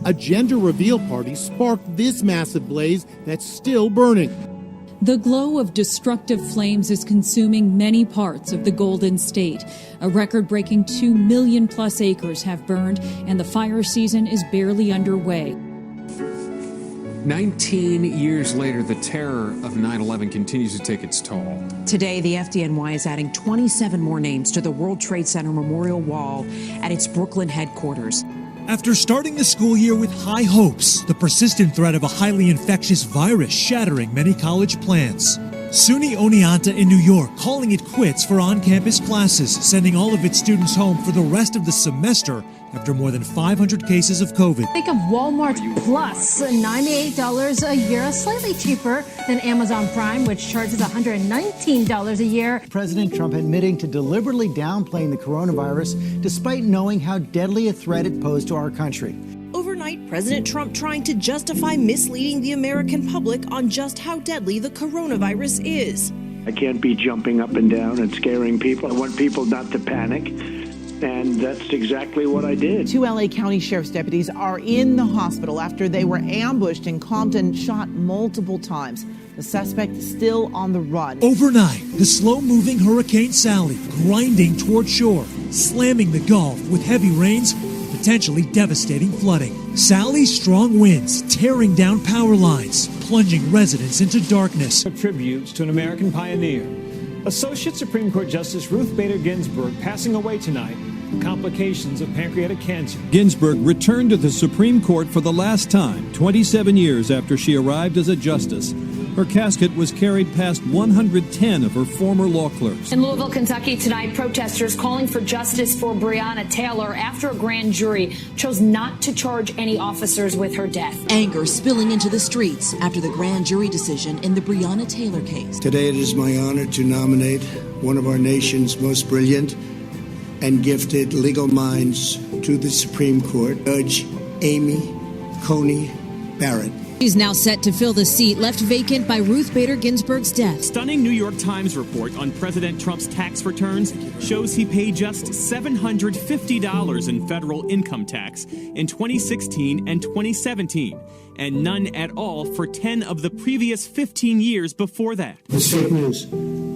A gender reveal party sparked this massive blaze that's still burning. The glow of destructive flames is consuming many parts of the Golden State. A record-breaking 2 million plus acres have burned, and the fire season is barely underway. 19 years later, the terror of 9/11 continues to take its toll. Today, the FDNY is adding 27 more names to the World Trade Center Memorial Wall at its Brooklyn headquarters. After starting the school year with high hopes, the persistent threat of a highly infectious virus shattering many college plans. SUNY Oneonta in New York calling it quits for on-campus classes, sending all of its students home for the rest of the semester after more than 500 cases of COVID. Think of Walmart Plus, $98 a year, slightly cheaper than Amazon Prime, which charges $119 a year. President Trump admitting to deliberately downplaying the coronavirus despite knowing how deadly a threat it posed to our country. Overnight, President Trump trying to justify misleading the American public on just how deadly the coronavirus is. I can't be jumping up and down and scaring people. I want people not to panic. And that's exactly what I did. 2 LA County Sheriff's deputies are in the hospital after they were ambushed in Compton, shot multiple times. The suspect is still on the run. Overnight, the slow-moving Hurricane Sally grinding toward shore, slamming the Gulf with heavy rains, potentially devastating flooding. Sally's strong winds tearing down power lines, plunging residents into darkness. A tribute to an American pioneer. Associate Supreme Court Justice Ruth Bader Ginsburg passing away tonight. Complications of pancreatic cancer. Ginsburg returned to the Supreme Court for the last time, 27 years after she arrived as a justice. Her casket was carried past 110 of her former law clerks. In Louisville, Kentucky tonight, protesters calling for justice for Breonna Taylor after a grand jury chose not to charge any officers with her death. Anger spilling into the streets after the grand jury decision in the Breonna Taylor case. Today it is my honor to nominate one of our nation's most brilliant and gifted legal minds to the Supreme Court, Judge Amy Coney Barrett. She's now set to fill the seat left vacant by Ruth Bader Ginsburg's death. Stunning New York Times report on President Trump's tax returns shows he paid just $750 in federal income tax in 2016 and 2017, and none at all for 10 of the previous 15 years before that. It's fake news.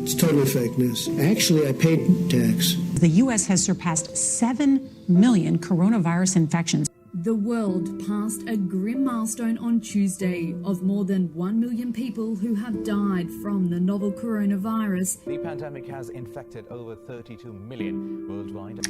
It's totally fake news. Actually, I paid tax. The U.S. has surpassed 7 million coronavirus infections. The world passed a grim milestone on Tuesday of more than 1 million people who have died from the novel coronavirus. The pandemic has infected over 32 million worldwide.